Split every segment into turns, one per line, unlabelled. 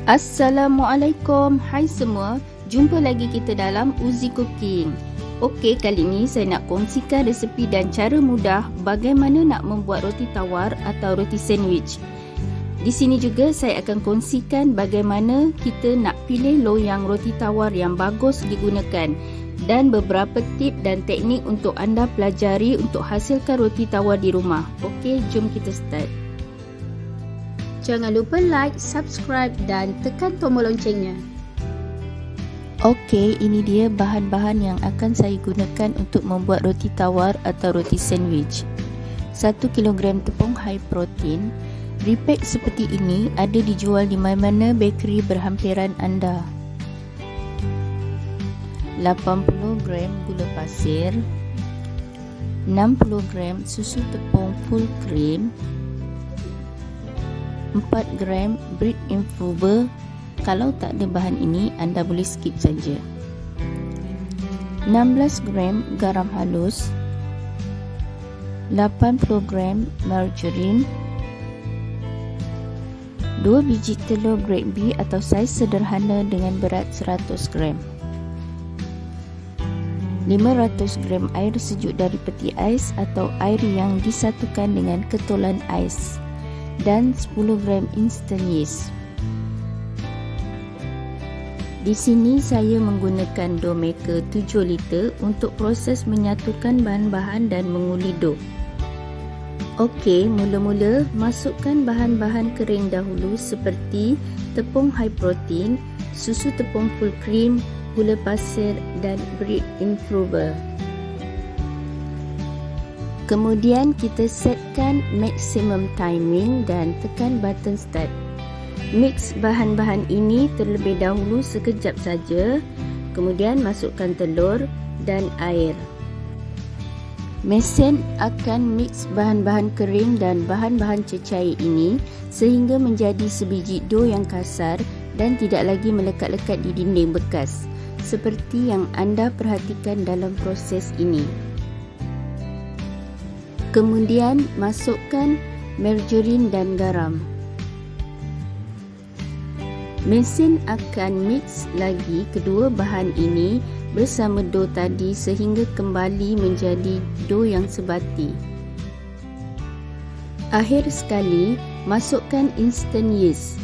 Assalamualaikum, hai semua. Jumpa lagi kita dalam Uzi Cooking. Okey, kali ni saya nak kongsikan resepi dan cara mudah bagaimana nak membuat roti tawar atau roti sandwich. Di sini juga saya akan kongsikan bagaimana kita nak pilih loyang roti tawar yang bagus digunakan dan beberapa tip dan teknik untuk anda pelajari untuk hasilkan roti tawar di rumah. Okey, jom kita start. Jangan lupa like, subscribe dan tekan tombol loncengnya. Okey, ini dia bahan-bahan yang akan saya gunakan untuk membuat roti tawar atau roti sandwich. 1 kg tepung high protein. Repack seperti ini ada dijual di mana-mana bakery berhampiran anda. 80 gram gula pasir, 60 gram susu tepung full cream, 4 gram bread infuser. Kalau tak ada bahan ini, anda boleh skip saja. 16 gram garam halus, 80 gram margarine, 2 biji telur grade B atau saiz sederhana dengan berat 100 gram, 500 gram air sejuk dari peti ais atau air yang disatukan dengan ketolan ais, dan 10 gram instant yeast. Di sini saya menggunakan dough maker 7 liter untuk proses menyatukan bahan-bahan dan menguli dough. Okey, mula-mula masukkan bahan-bahan kering dahulu seperti tepung high protein, susu tepung full cream, gula pasir dan bread infuser. Kemudian kita setkan maximum timing dan tekan button start. Mix bahan-bahan ini terlebih dahulu sekejap saja. Kemudian masukkan telur dan air. Mesin akan mix bahan-bahan kering dan bahan-bahan cecair ini sehingga menjadi sebiji dough yang kasar dan tidak lagi melekat-lekat di dinding bekas, seperti yang anda perhatikan dalam proses ini. Kemudian masukkan margarin dan garam. Mesin akan mix lagi kedua bahan ini bersama dough tadi sehingga kembali menjadi dough yang sebati. Akhir sekali, masukkan instant yeast.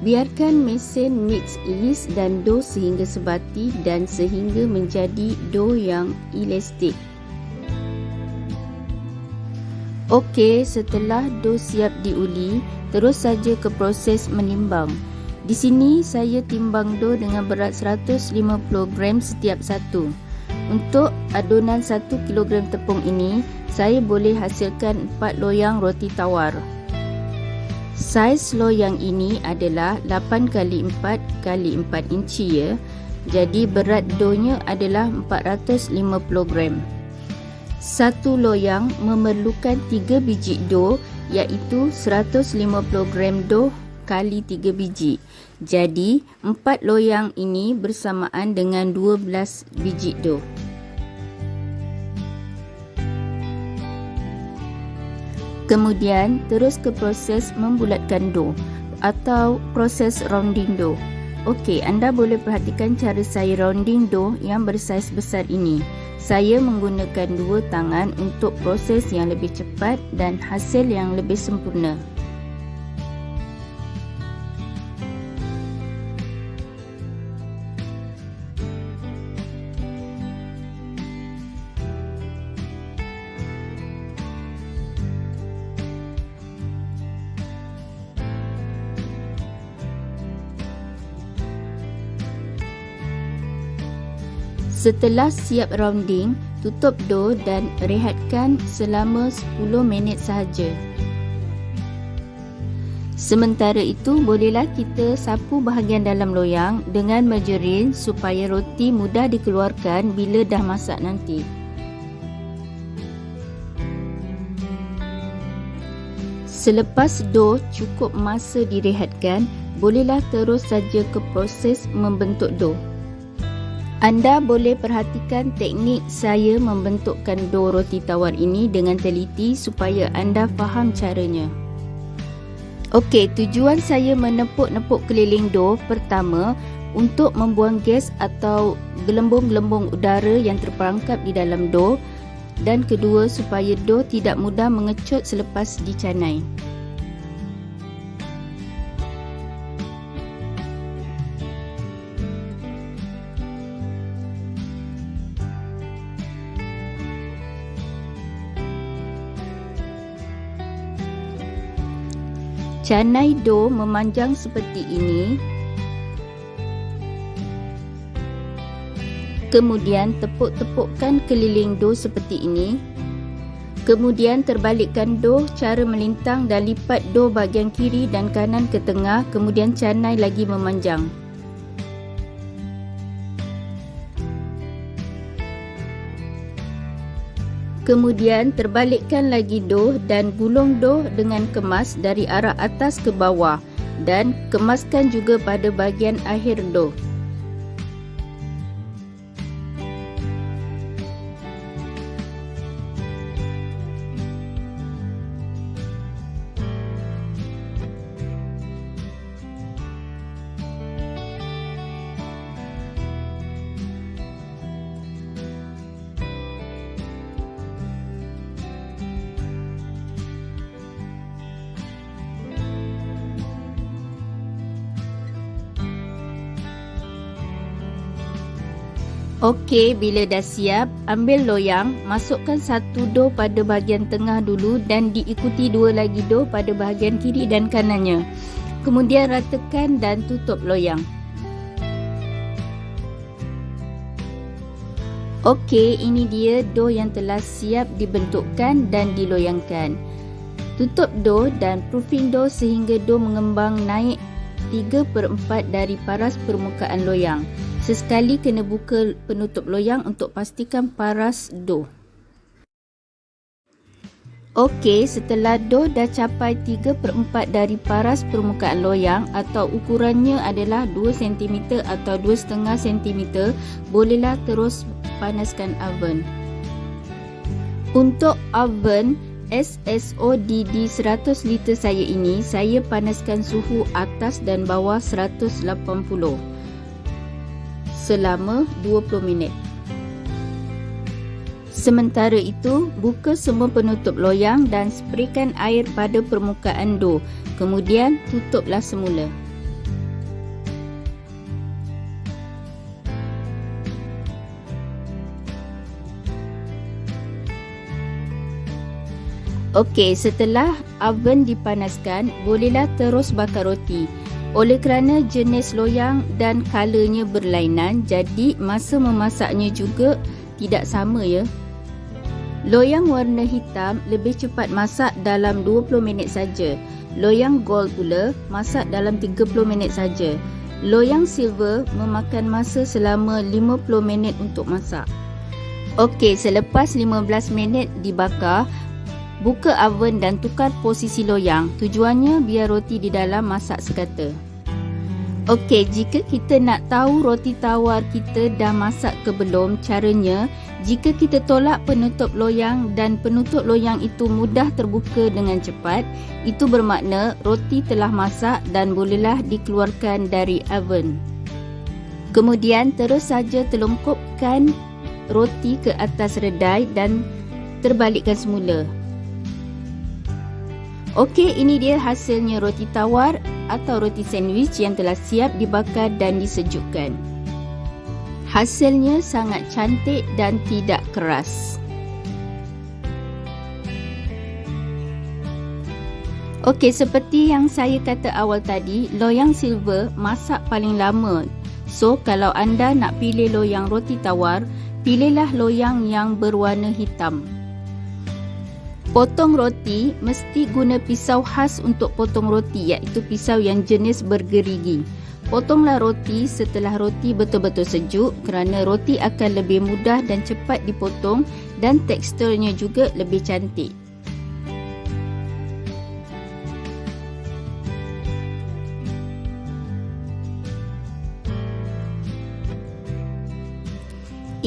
Biarkan mesin mix yeast dan dough sehingga sebati dan sehingga menjadi dough yang elastik. Okey, setelah dough siap diuli, terus saja ke proses menimbang. Di sini saya timbang dough dengan berat 150 gram setiap satu. Untuk adunan 1 kg tepung ini, saya boleh hasilkan 4 loyang roti tawar. Saiz loyang ini adalah 8 x 4 x 4 inci ya. Jadi berat doughnya adalah 450 gram. Satu loyang memerlukan 3 biji dough, iaitu 150 gram dough kali 3 biji. Jadi 4 loyang ini bersamaan dengan 12 biji dough. Kemudian terus ke proses membulatkan dough atau proses rounding dough. Okey, anda boleh perhatikan cara saya rounding dough yang bersaiz besar ini. Saya menggunakan 2 tangan untuk proses yang lebih cepat dan hasil yang lebih sempurna. Setelah siap rounding, tutup dough dan rehatkan selama 10 minit sahaja. Sementara itu, bolehlah kita sapu bahagian dalam loyang dengan margarin supaya roti mudah dikeluarkan bila dah masak nanti. Selepas dough cukup masa direhatkan, bolehlah terus saja ke proses membentuk dough. Anda boleh perhatikan teknik saya membentukkan dough roti tawar ini dengan teliti supaya anda faham caranya. Okey, tujuan saya menepuk-nepuk keliling dough pertama untuk membuang gas atau gelembung-gelembung udara yang terperangkap di dalam dough, dan kedua supaya dough tidak mudah mengecut selepas dicanai. Canai dough memanjang seperti ini. Kemudian tepuk-tepukkan keliling dough seperti ini. Kemudian terbalikkan dough cara melintang dan lipat dough bahagian kiri dan kanan ke tengah, kemudian canai lagi memanjang. Kemudian terbalikkan lagi dough dan gulung dough dengan kemas dari arah atas ke bawah dan kemaskan juga pada bahagian akhir dough. Okey, bila dah siap, ambil loyang, masukkan satu dough pada bahagian tengah dulu dan diikuti dua lagi dough pada bahagian kiri dan kanannya. Kemudian ratakan dan tutup loyang. Okey, ini dia dough yang telah siap dibentukkan dan diloyangkan. Tutup dough dan proofing dough sehingga dough mengembang naik 3/4 dari paras permukaan loyang. Sesekali kena buka penutup loyang untuk pastikan paras dough. Okey, setelah dough dah capai 3/4 dari paras permukaan loyang atau ukurannya adalah 2 cm atau 2,5 cm, bolehlah terus panaskan oven. Untuk oven SSODD 100 liter saya ini, saya panaskan suhu atas dan bawah 180 selama 20 minit. Sementara itu, buka semua penutup loyang dan spraykan air pada permukaan dough. Kemudian tutuplah semula. Okey, setelah oven dipanaskan, bolehlah terus bakar roti. Oleh kerana jenis loyang dan colornya berlainan, jadi masa memasaknya juga tidak sama ya. Loyang warna hitam lebih cepat masak dalam 20 minit saja. Loyang gold pula masak dalam 30 minit saja. Loyang silver memakan masa selama 50 minit untuk masak. Okey, selepas 15 minit dibakar, buka oven dan tukar posisi loyang. Tujuannya biar roti di dalam masak sekata. Okey, jika kita nak tahu roti tawar kita dah masak ke belum, caranya jika kita tolak penutup loyang dan penutup loyang itu mudah terbuka dengan cepat, itu bermakna roti telah masak dan bolehlah dikeluarkan dari oven. Kemudian terus saja telungkupkan roti ke atas redai dan terbalikkan semula. Okey, ini dia hasilnya roti tawar atau roti sandwich yang telah siap dibakar dan disejukkan. Hasilnya sangat cantik dan tidak keras. Okey, seperti yang saya kata awal tadi, loyang silver masak paling lama. So, kalau anda nak pilih loyang roti tawar, pilihlah loyang yang berwarna hitam. Potong roti mesti guna pisau khas untuk potong roti, iaitu pisau yang jenis bergerigi. Potonglah roti setelah roti betul-betul sejuk kerana roti akan lebih mudah dan cepat dipotong dan teksturnya juga lebih cantik.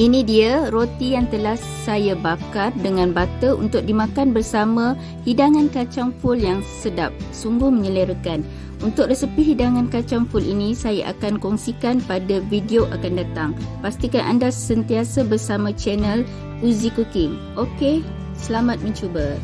Ini dia roti yang telah saya bakar dengan butter untuk dimakan bersama hidangan kacang full yang sedap. Sungguh menyelerakan. Untuk resepi hidangan kacang full ini saya akan kongsikan pada video akan datang. Pastikan anda sentiasa bersama channel Uzi Cooking. Okey, selamat mencuba.